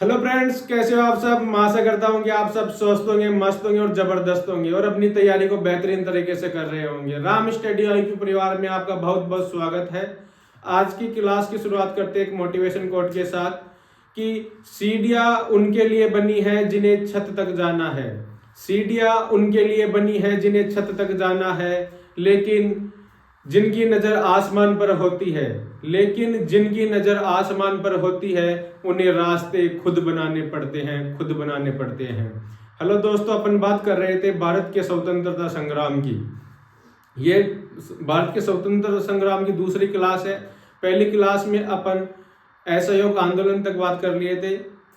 Hello friends, कैसे हो आप सब। मैं आशा करता हूँ कि आप सब स्वस्थ होंगे, मस्त होंगे और जबरदस्त होंगे और अपनी तैयारी को बेहतरीन तरीके से कर रहे होंगे। राम स्टडी IQ परिवार में आपका बहुत बहुत स्वागत है। आज की क्लास की शुरुआत करते हैं एक मोटिवेशन कोट के साथ कि सीढ़ियाँ उनके लिए बनी है जिन्हें छत तक जाना है। सीढ़ियाँ उनके लिए बनी है जिन्हें छत तक जाना है, लेकिन जिनकी नजर आसमान पर होती है जिनकी नजर आसमान पर होती है उन्हें रास्ते खुद बनाने पड़ते हैं। हेलो दोस्तों, अपन बात कर रहे थे भारत के स्वतंत्रता संग्राम की। ये भारत के स्वतंत्रता संग्राम की दूसरी क्लास है। पहली क्लास में अपन असहयोग आंदोलन तक बात कर लिए थे,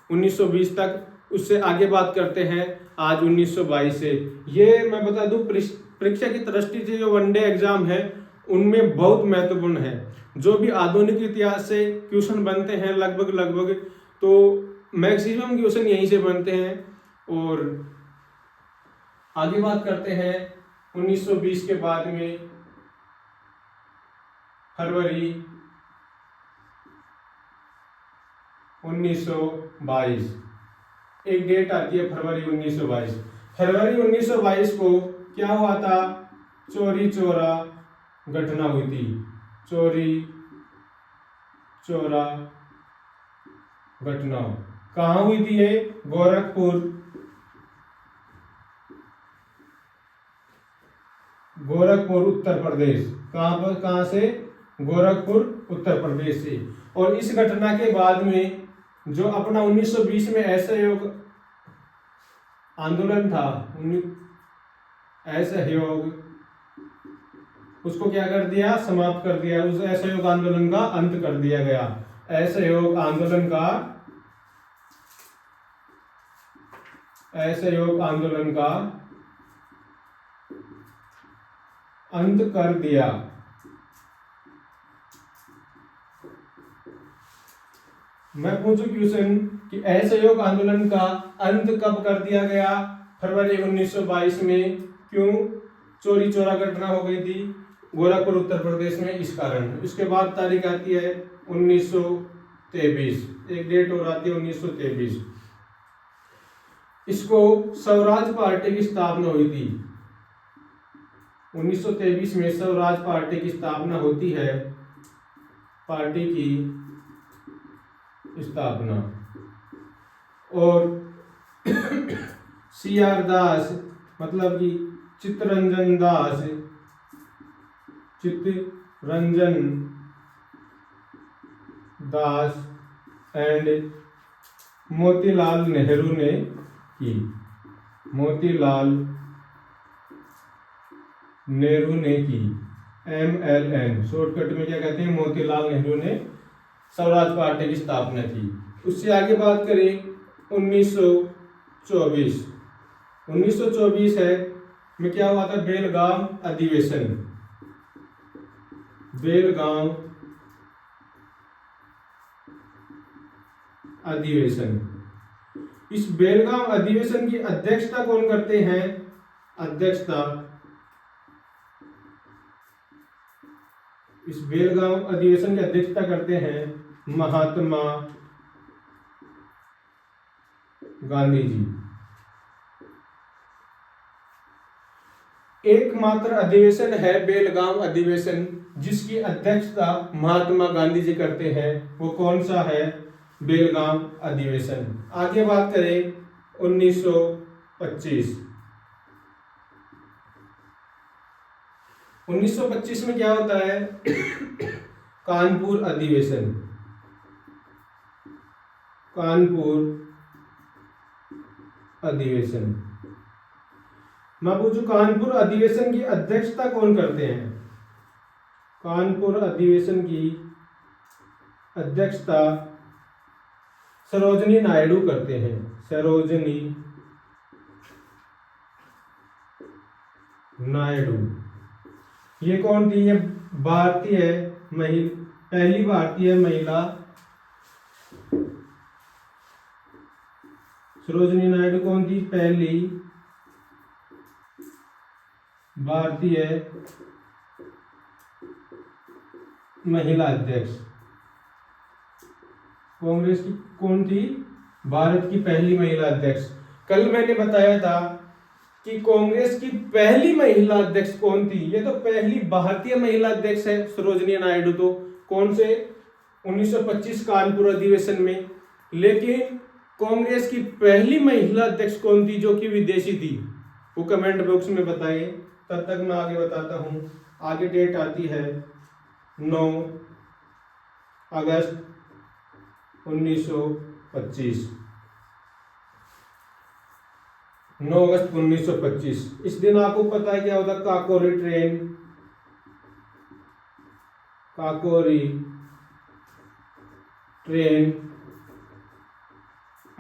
1920 तक। उससे आगे बात करते हैं आज 1922 से। ये मैं बता दूं, परीक्षा की दृष्टि से जो वनडे एग्जाम है उनमें बहुत महत्वपूर्ण है। जो भी आधुनिक इतिहास से क्वेश्चन बनते हैं लगभग तो मैक्सिमम क्वेश्चन यहीं से बनते हैं। और आगे बात करते हैं 1920 के बाद में फरवरी 1922 एक डेट आती है, फरवरी 1922। फरवरी 1922 को क्या हुआ था? चौरी चौरा घटना हुई थी। चौरी चौरा घटना कहाँ हुई थी? ये गोरखपुर उत्तर प्रदेश। कहाँ से? गोरखपुर उत्तर प्रदेश से। और इस घटना के बाद में जो अपना 1920 में असहयोग आंदोलन था, असहयोग, उसको क्या कर दिया? समाप्त कर दिया। उस असहयोग आंदोलन का अंत कर दिया गया। असहयोग आंदोलन का अंत कर दिया। मैं पूछूं क्वेश्चन कि असहयोग आंदोलन का अंत कब कर दिया गया? फरवरी 1922 में। क्यों? चौरी चौरा घटना हो गई थी गोरखपुर उत्तर प्रदेश में, इस कारण। इसके बाद तारीख आती है 1923, एक डेट और आती है 1923। इसको स्वराज पार्टी की स्थापना हुई थी। 1923 में स्वराज पार्टी की स्थापना होती है। पार्टी की स्थापना। और CR दास, मतलब कि चित्तरंजन दास एंड मोतीलाल नेहरू ने की। MLN शॉर्टकट में क्या कहते हैं? मोतीलाल नेहरू ने स्वराज पार्टी की स्थापना की। उससे आगे बात करें 1924 है में क्या हुआ था? बेलगाम अधिवेशन। इस बेलगाम अधिवेशन की अध्यक्षता कौन करते हैं? इस बेलगाम अधिवेशन की अध्यक्षता करते हैं महात्मा गांधी जी। एकमात्र अधिवेशन है बेलगाम अधिवेशन जिसकी अध्यक्षता महात्मा गांधी जी करते हैं। वो कौन सा है? बेलगाम अधिवेशन। आगे बात करें 1925। 1925 में क्या होता है? कानपुर अधिवेशन। मैं पूछूं, कानपुर अधिवेशन की अध्यक्षता कौन करते हैं? कानपुर अधिवेशन की अध्यक्षता सरोजिनी नायडू करते हैं। सरोजिनी नायडू। ये कौन थी? ये पहली भारतीय महिला। सरोजिनी नायडू कौन थी? पहली भारतीय महिला अध्यक्ष। कांग्रेस की कौन थी? भारत की पहली महिला अध्यक्ष। कल मैंने बताया था कि कांग्रेस की पहली महिला अध्यक्ष कौन थी। ये तो पहली भारतीय महिला अध्यक्ष है सरोजिनी नायडू। तो कौन से 1925 कानपुर अधिवेशन में। लेकिन कांग्रेस की पहली महिला अध्यक्ष कौन थी जो कि विदेशी थी, वो कमेंट बॉक्स में बताइए। तब तक मैं आगे बताता हूं। आगे डेट आती है 9 अगस्त 1925। 9 अगस्त 1925। इस दिन आपको पता है क्या होता? Kakori train, Kakori train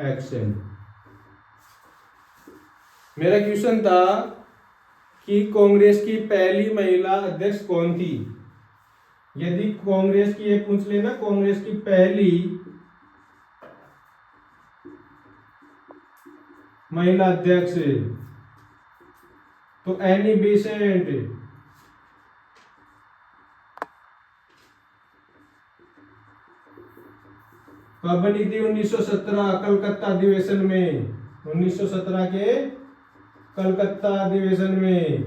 action. मेरा क्वेश्चन था कि कांग्रेस की पहली महिला अध्यक्ष कौन थी। यदि कांग्रेस की ये पूछ लेना, कांग्रेस की पहली महिला अध्यक्ष तो एनी बेसेंट। कब बनी थी? 1917 कलकत्ता अधिवेशन में। 1917 के कलकत्ता अधिवेशन में।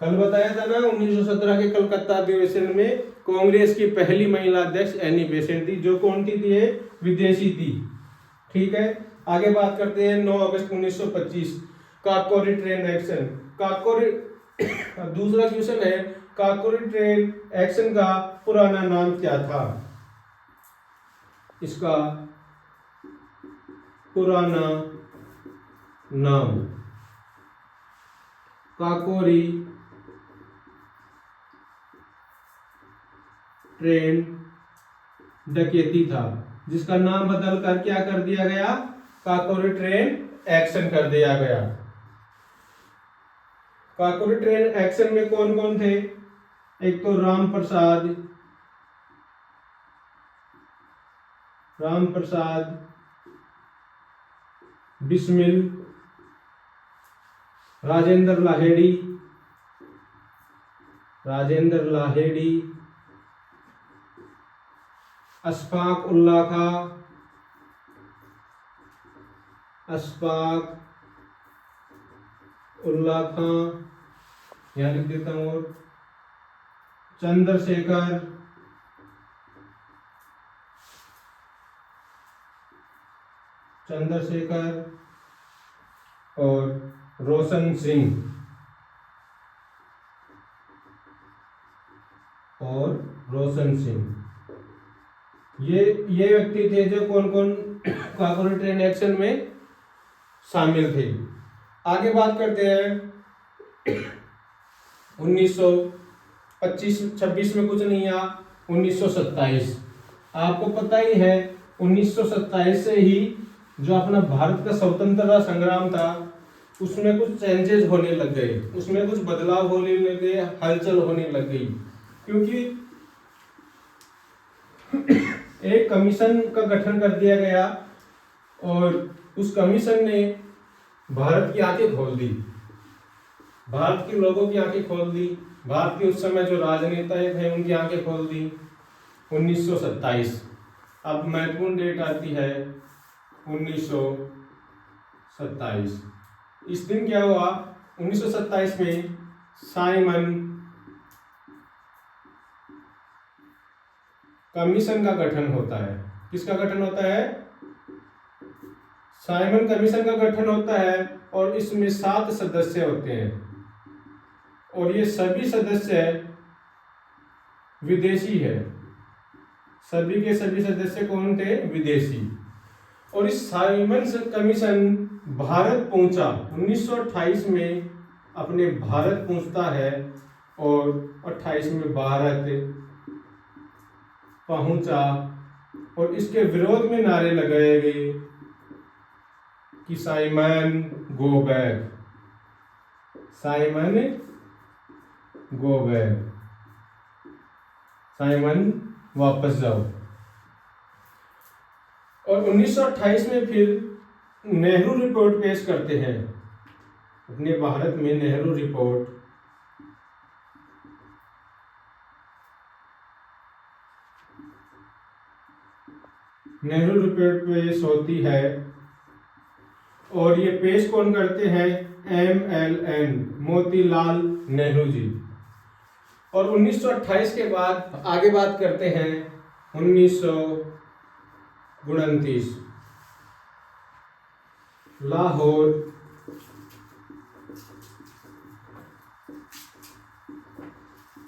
कल बताया था ना, 1917 के कलकत्ता अधिवेशन में कांग्रेस की पहली महिला अध्यक्ष एनी बेसेंट थी। जो कौन थी? विदेशी थी। ठीक है, आगे बात करते हैं 9 अगस्त 1925 काकोरी ट्रेन एक्शन। काकोरी दूसरा क्वेश्चन है, काकोरी ट्रेन एक्शन का पुराना नाम क्या था? इसका पुराना नाम काकोरी ट्रेन डकैती था, जिसका नाम बदल कर क्या कर दिया गया? काकोरी ट्रेन एक्शन कर दिया गया। काकोरी ट्रेन एक्शन में कौन कौन थे? एक तो राम प्रसाद बिस्मिल, राजेंद्र लाहेड़ी, अशफाक उल्ला खां, यहां लिख देता हूं, और चंद्रशेखर और रोशन सिंह। ये व्यक्ति थे जो कौन कौन काकोरी ट्रेन एक्शन में शामिल थे। आगे बात करते हैं 1925-26 में कुछ नहीं आया। 1927 आपको पता ही है, 1927 से ही जो अपना भारत का स्वतंत्रता संग्राम था उसमें कुछ चेंजेस होने लग गए, उसमें कुछ बदलाव होने लग गए, हलचल होने लग गई। क्योंकि एक कमीशन का गठन कर दिया गया और उस कमीशन ने भारत की आंखें खोल दी, भारत के लोगों की आंखें खोल दी, भारत के उस समय जो राजनेता थे उनकी आंखें खोल दी। 1927 अब महत्वपूर्ण डेट आती है 1927। इस दिन क्या हुआ? 1927 में साइमन कमीशन का गठन होता है। किसका गठन होता है? साइमन कमीशन का गठन होता है और इसमें 7 सदस्य होते हैं और ये सभी सदस्य विदेशी है। सभी के सभी सदस्य कौन थे? विदेशी। और इस साइमन कमीशन भारत पहुंचा 1928 में, अपने भारत पहुंचता है और 28 में भारत पहुंचा और इसके विरोध में नारे लगाए गए कि साइमन गो बैक, साइमन वापस जाओ। और 1928 में फिर नेहरू रिपोर्ट पेश करते हैं अपने भारत में। नेहरू रिपोर्ट नेहरू रिपोर्ट पेश होती है और ये पेश कौन करते हैं? MLN मोतीलाल नेहरू जी। और 1928 के बाद आगे बात करते हैं 1929 लाहौर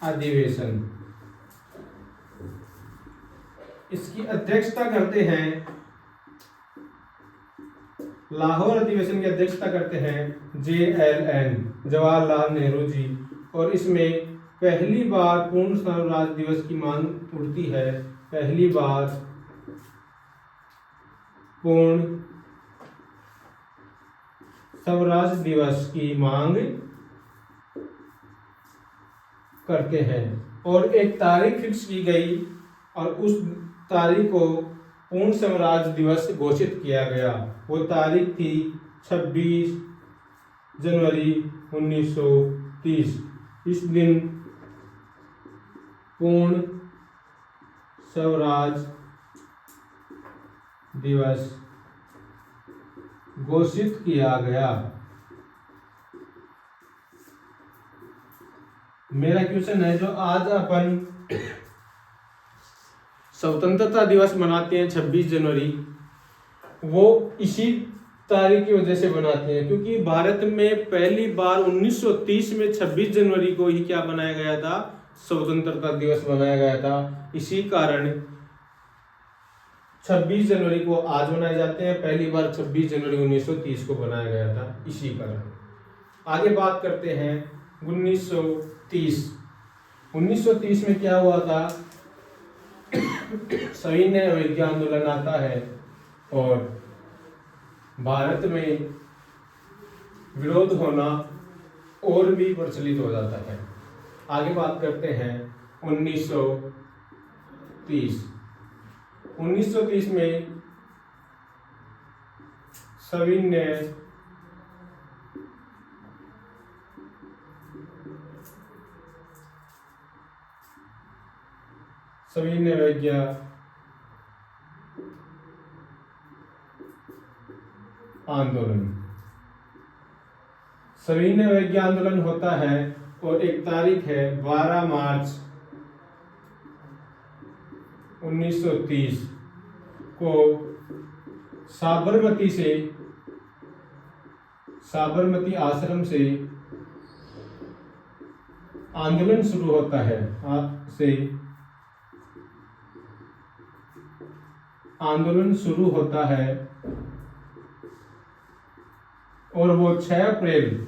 अधिवेशन। इसकी अध्यक्षता करते हैं, लाहौर अधिवेशन की अध्यक्षता करते हैं JLN जवाहरलाल नेहरू जी। और इसमें पहली बार पूर्ण स्वराज दिवस की मांग उठती है, पहली बार पूर्ण स्वराज दिवस की मांग करते हैं और एक तारीख फिक्स की गई और उस तारीख को पूर्ण स्वराज दिवस घोषित किया गया। वो तारीख थी 26 जनवरी 1930। इस दिन पूर्ण स्वराज दिवस घोषित किया गया। मेरा क्वेश्चन है, जो आज अपन स्वतंत्रता दिवस मनाते हैं 26 जनवरी, वो इसी तारीख की वजह से बनाते हैं क्योंकि भारत में पहली बार 1930 में 26 जनवरी को ही क्या बनाया गया था? स्वतंत्रता दिवस बनाया गया था। इसी कारण 26 जनवरी को आज मनाए जाते हैं, पहली बार 26 जनवरी 1930 को बनाया गया था, इसी कारण। आगे बात करते हैं 1930। 1930 में क्या हुआ था? सविनय अवज्ञा आंदोलन आता है और भारत में विरोध होना और भी प्रचलित हो जाता है। आगे बात करते हैं 1930। 1930 में सविनय अवज्ञा आंदोलन, सविनय अवज्ञा आंदोलन होता है और एक तारीख है 12 मार्च 1930 को साबरमती आश्रम से आंदोलन शुरू होता है। आंदोलन शुरू होता है और वो 6 अप्रैल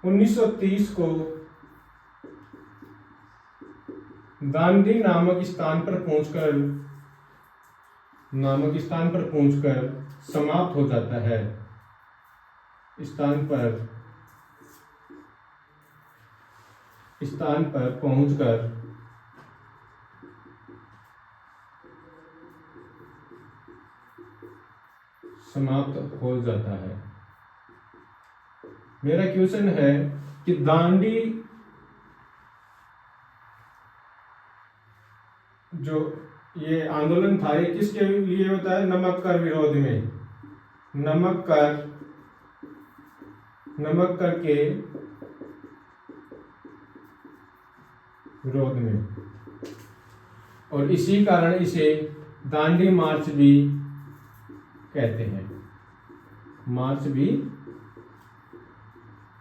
1930 को दांडी नामक स्थान पर पहुंचकर समाप्त हो जाता है। स्थान पर पहुंचकर समाप्त हो जाता है। मेरा क्वेश्चन है कि दांडी जो ये आंदोलन था, ये किसके लिए होता है? नमक कर विरोध में, नमक कर के विरोध में, और इसी कारण इसे दांडी मार्च भी कहते हैं, मार्च भी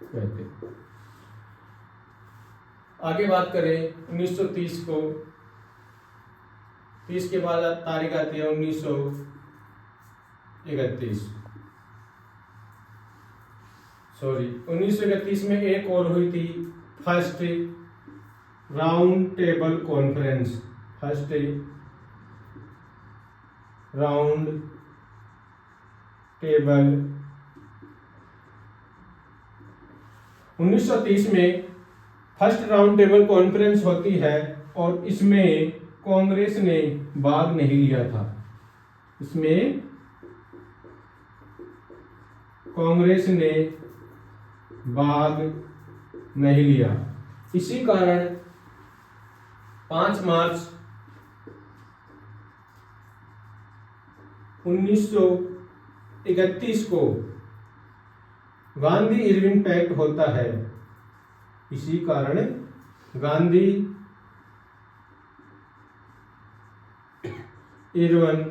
कहते हैं। आगे बात करें 1930 को, 30 के बाद तारीख आती है 1931 में एक और हुई थी first round table conference. First round table 1930 में फर्स्ट राउंड टेबल कॉन्फ्रेंस होती है और इसमें कांग्रेस ने भाग नहीं लिया था। इसमें कांग्रेस ने भाग नहीं लिया। इसी कारण 5 मार्च 1931 को गांधी इरविन पैक्ट होता है। इसी कारण गांधी इरविन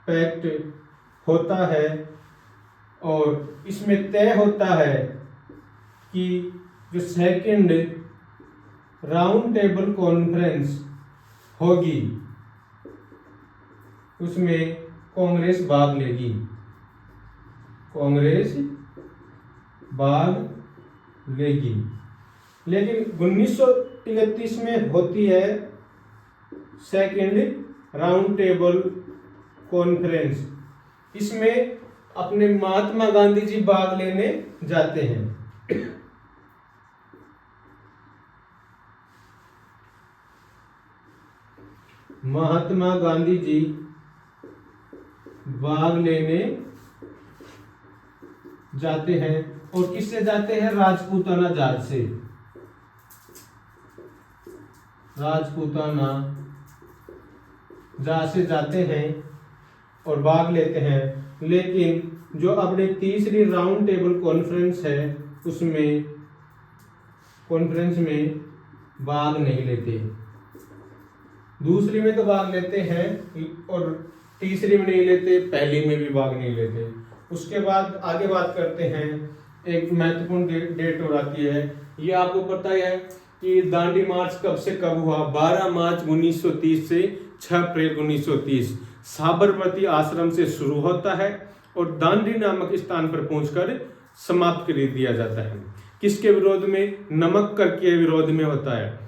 पैक्ट होता है और इसमें तय होता है कि जो सेकंड राउंड टेबल कॉन्फ्रेंस होगी उसमें कांग्रेस भाग लेगी, कांग्रेस भाग लेगी। लेकिन 1931 में होती है सेकंड राउंड टेबल कॉन्फ्रेंस। इसमें अपने महात्मा गांधी जी भाग लेने जाते हैं। महात्मा गांधी जी भाग लेने जाते हैं और किससे जाते हैं? राजपूताना जाट से, राजपूताना जाट से जाते हैं और भाग लेते हैं। लेकिन जो अपने तीसरी राउंड टेबल कॉन्फ्रेंस है उसमें कॉन्फ्रेंस में भाग नहीं लेते। दूसरी में तो भाग लेते हैं और तीसरी में नहीं लेते, पहली में भी भाग नहीं लेते। उसके बाद आगे बात करते हैं, एक महत्वपूर्ण डेट हो आती है। ये आपको पता है कि दांडी मार्च कब से कब हुआ? 12 मार्च 1930 से 6 अप्रैल 1930 साबरमती आश्रम से शुरू होता है और दांडी नामक स्थान पर पहुंचकर समाप्त कर दिया जाता है। किसके विरोध में? नमक कर के विरोध में होता है।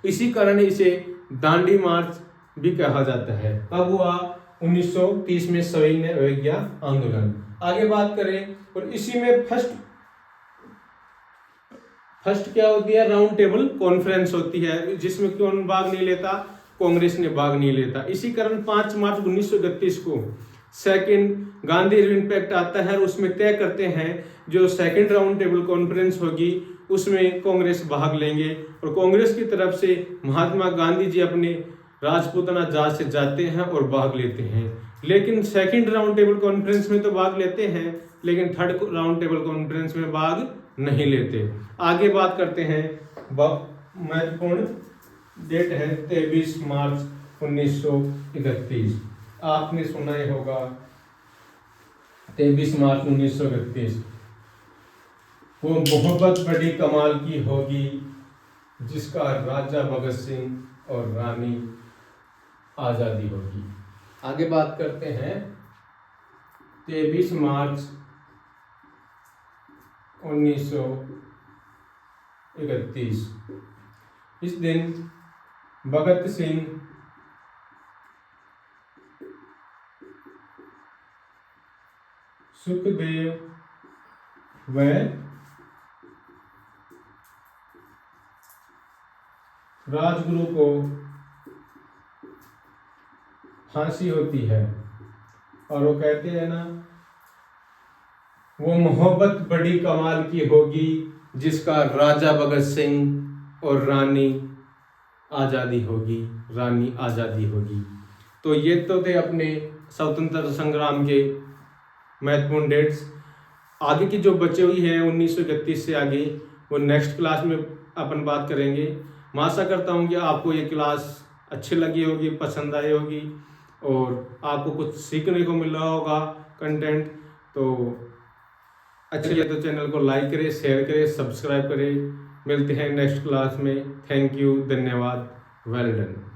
इसी कारण इसे दांडी मार्च भी कहा जाता है। कब हुआ? 1930 में सविनय अवज्ञा आंदोलन। आगे बात करें और इसी में फर्स्ट क्या होती है? राउंड टेबल कॉन्फ्रेंस होती है, जिसमें कौन भाग नहीं लेता? कांग्रेस ने भाग नहीं लेता। इसी कारण 5 मार्च 1931 को सेकंड गांधी इरविन पैक्ट आता है और उसमें तय करते हैं जो सेकंड राउंड टेबल कॉन्फ्रेंस होगी उसमें कांग्रेस भाग लेंगे और कांग्रेस की तरफ से महात्मा गांधी जी अपने राजपूताना जाट से जाते हैं और भाग लेते हैं। लेकिन सेकंड राउंड टेबल कॉन्फ्रेंस में तो भाग लेते हैं, लेकिन थर्ड राउंड टेबल कॉन्फ्रेंस में भाग नहीं लेते। आगे बात करते हैं, महत्वपूर्ण डेट है 23 मार्च 1931। आपने सुना ही होगा 23 मार्च 1931। वो मोहब्बत बड़ी कमाल की होगी जिसका राजा भगत सिंह और रानी आजादी होगी। आगे बात करते हैं 23 मार्च 1931। इस दिन भगत सिंह सुखदेव व राजगुरु को फांसी होती है और वो कहते हैं ना, वो मोहब्बत बड़ी कमाल की होगी जिसका राजा भगत सिंह और रानी आज़ादी होगी, रानी आज़ादी होगी। तो ये तो थे अपने स्वतंत्रता संग्राम के महत्वपूर्ण डेट्स। आगे की जो बचे हुई हैं 1931 से आगे वो नेक्स्ट क्लास में अपन बात करेंगे। मैं आशा करता हूँ कि आपको ये क्लास अच्छी लगी होगी, पसंद आई होगी और आपको कुछ सीखने को मिला होगा कंटेंट। तो अच्छे लगे तो चैनल को लाइक करें, शेयर करें, सब्सक्राइब करें। मिलते हैं नेक्स्ट क्लास में। थैंक यू, धन्यवाद, वेल डन।